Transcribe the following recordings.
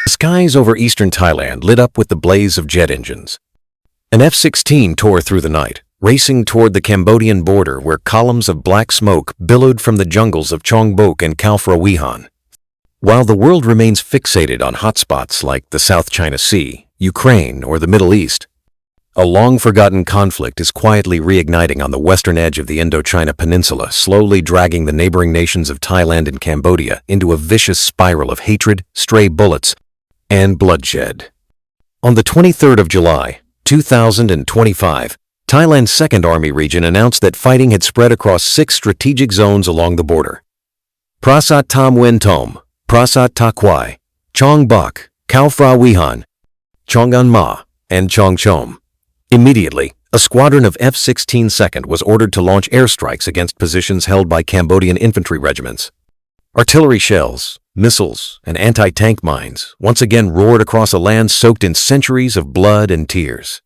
The skies over eastern Thailand lit up with the blaze of jet engines. An F-16 tore through the night, racing toward the Cambodian border where columns of black smoke billowed from the jungles of Chong Bok and Khao Phrao Vihan. While the world remains fixated on hotspots like the South China Sea, Ukraine, or the Middle East, a long-forgotten conflict is quietly reigniting on the western edge of the Indochina Peninsula, slowly dragging the neighboring nations of Thailand and Cambodia into a vicious spiral of hatred, stray bullets, and bloodshed. On the 23rd of July, 2025, Thailand's 2nd Army Region announced that fighting had spread across 6 strategic zones along the border. Prasat Tam Wen Tom, Prasat Ta Kwai, Chong Bok, Khao Phrao Vihan, Chongan Ma, and Chong Chom. Immediately, a squadron of F-16 2nd was ordered to launch airstrikes against positions held by Cambodian infantry regiments. Artillery shells, missiles, and anti-tank mines once again roared across a land soaked in centuries of blood and tears.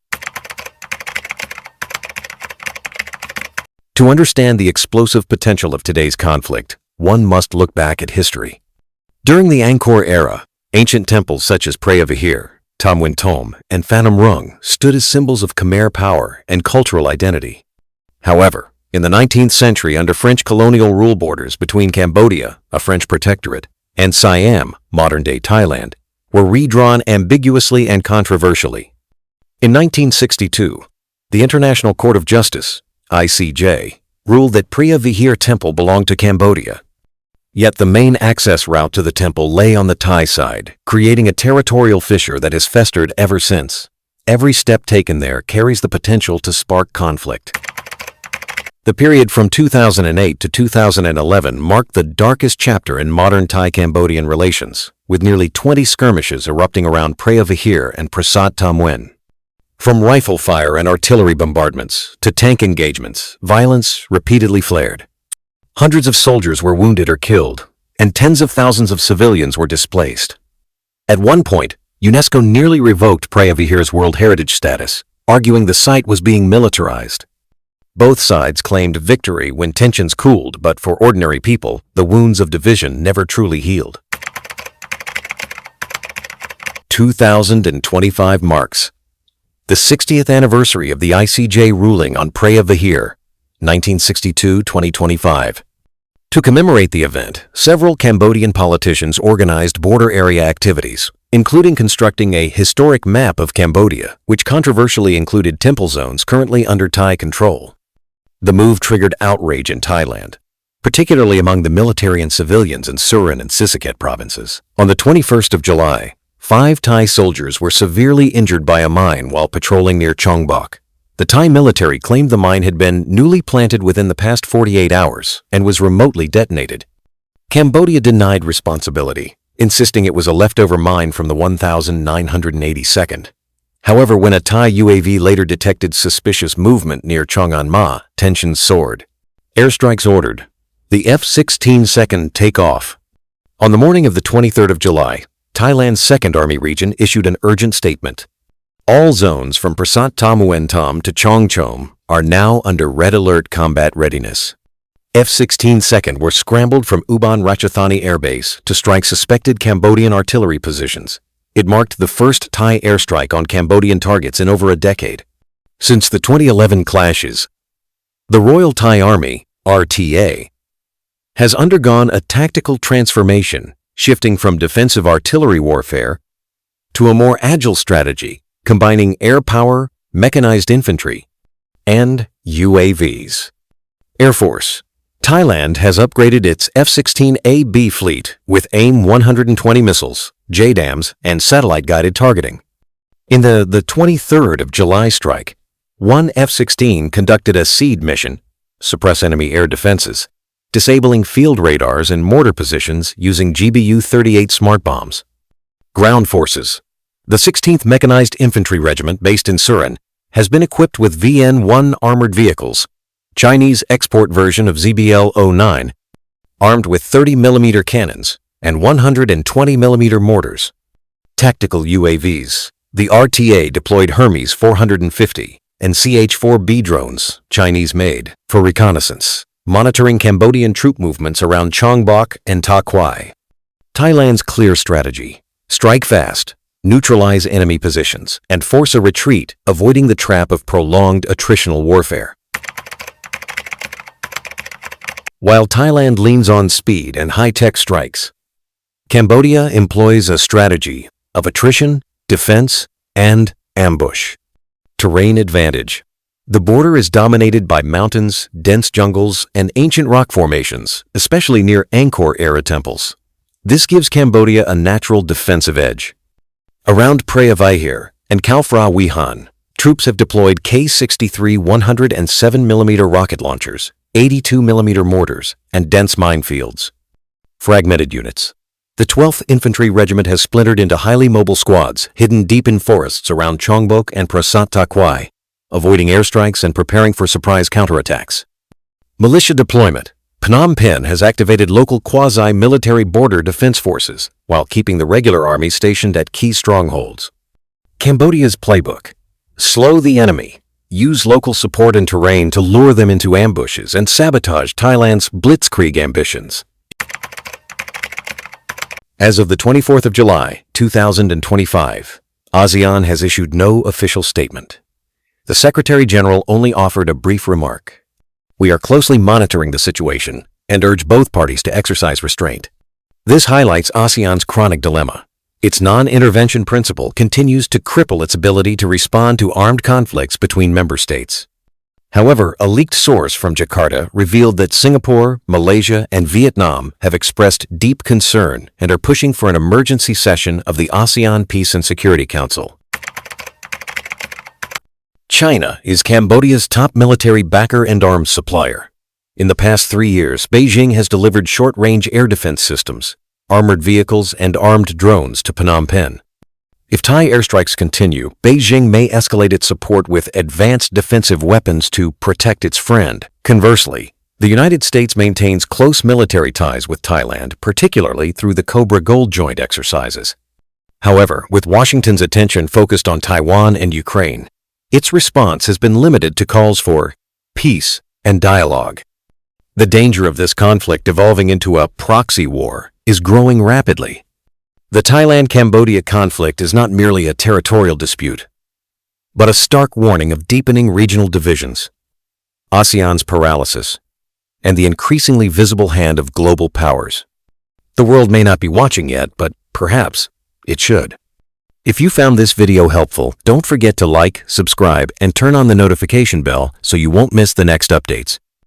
To understand the explosive potential of today's conflict, one must look back at history. During the Angkor era, ancient temples such as Preah Vihear, Tam Wen Tom, and Phanom Rung stood as symbols of Khmer power and cultural identity. However, in the 19th century, under French colonial rule, borders between Cambodia, a French protectorate, and Siam, modern-day Thailand, were redrawn ambiguously and controversially. In 1962, the International Court of Justice, ICJ, ruled that Preah Vihear Temple belonged to Cambodia. Yet the main access route to the temple lay on the Thai side, creating a territorial fissure that has festered ever since. Every step taken there carries the potential to spark conflict. The period from 2008 to 2011 marked the darkest chapter in modern Thai-Cambodian relations, with nearly 20 skirmishes erupting around Preah Vihear and Prasat Tam Wen. From rifle fire and artillery bombardments to tank engagements, violence repeatedly flared. Hundreds of soldiers were wounded or killed, and tens of thousands of civilians were displaced. At one point, UNESCO nearly revoked Preah Vihear's World Heritage status, arguing the site was being militarized. Both sides claimed victory when tensions cooled, but for ordinary people, the wounds of division never truly healed. 2025 marks the 60th anniversary of the ICJ ruling on Preah Vihear, 1962-2025. To commemorate the event, several Cambodian politicians organized border area activities, including constructing a historic map of Cambodia, which controversially included temple zones currently under Thai control. The move triggered outrage in Thailand, particularly among the military and civilians in Surin and Sisaket provinces. On the 21st of July, 5 Thai soldiers were severely injured by a mine while patrolling near Chong Bok. The Thai military claimed the mine had been newly planted within the past 48 hours and was remotely detonated. Cambodia denied responsibility, insisting it was a leftover mine from the 1982nd. However, when a Thai UAV later detected suspicious movement near Chongan Ma, tensions soared. Airstrikes ordered. The F-16 2nd take off. On the morning of the 23rd of July, Thailand's 2nd Army Region issued an urgent statement. All zones from Prasat Tam Wen Tom to Chong Chom are now under red alert combat readiness. F-16 2nd were scrambled from Ubon Ratchathani Air Base to strike suspected Cambodian artillery positions. It marked the first Thai airstrike on Cambodian targets in over a decade. Since the 2011 clashes, the Royal Thai Army, RTA, has undergone a tactical transformation, shifting from defensive artillery warfare to a more agile strategy, combining air power, mechanized infantry, and UAVs. Air Force. Thailand has upgraded its F-16A/B fleet with AIM-120 missiles, JDAMs, and satellite-guided targeting. In the 23rd of July strike, one F-16 conducted a SEAD mission, suppress enemy air defenses, disabling field radars and mortar positions using GBU-38 smart bombs. Ground Forces. The 16th Mechanized Infantry Regiment, based in Surin, has been equipped with VN-1 armored vehicles, Chinese export version of ZBL-09, armed with 30mm cannons and 120mm mortars. Tactical UAVs. The RTA deployed Hermes 450 and CH-4B drones, Chinese-made, for reconnaissance, monitoring Cambodian troop movements around Chong Bok and Ta Kwai. Thailand's clear strategy. Strike fast, neutralize enemy positions, and force a retreat, avoiding the trap of prolonged attritional warfare. While Thailand leans on speed and high-tech strikes, Cambodia employs a strategy of attrition, defense, and ambush. Terrain advantage. The border is dominated by mountains, dense jungles, and ancient rock formations, especially near Angkor-era temples. This gives Cambodia a natural defensive edge. Around Preah Vihear and Khao Phra Vihan, troops have deployed K-63 107mm rocket launchers, 82mm mortars, and dense minefields. Fragmented units. The 12th Infantry Regiment has splintered into highly mobile squads hidden deep in forests around Chongbok and Prasat Takwai, avoiding airstrikes and preparing for surprise counterattacks. Militia deployment. Phnom Penh has activated local quasi-military border defense forces while keeping the regular army stationed at key strongholds. Cambodia's playbook. Slow the enemy. Use local support and terrain to lure them into ambushes and sabotage Thailand's blitzkrieg ambitions. As of the 24th of July, 2025, ASEAN has issued no official statement. The Secretary-General only offered a brief remark. We are closely monitoring the situation and urge both parties to exercise restraint. This highlights ASEAN's chronic dilemma. Its non-intervention principle continues to cripple its ability to respond to armed conflicts between member states. However, a leaked source from Jakarta revealed that Singapore, Malaysia, and Vietnam have expressed deep concern and are pushing for an emergency session of the ASEAN Peace and Security Council. China is Cambodia's top military backer and arms supplier. In the past 3 years, Beijing has delivered short-range air defense systems, armored vehicles, and armed drones to Phnom Penh. If Thai airstrikes continue, Beijing may escalate its support with advanced defensive weapons to protect its friend. Conversely, the United States maintains close military ties with Thailand, particularly through the Cobra Gold joint exercises. However, with Washington's attention focused on Taiwan and Ukraine, its response has been limited to calls for peace and dialogue. The danger of this conflict evolving into a proxy war is growing rapidly. The Thailand-Cambodia conflict is not merely a territorial dispute, but a stark warning of deepening regional divisions, ASEAN's paralysis, and the increasingly visible hand of global powers. The world may not be watching yet, but perhaps it should. If you found this video helpful, don't forget to like, subscribe, and turn on the notification bell so you won't miss the next updates.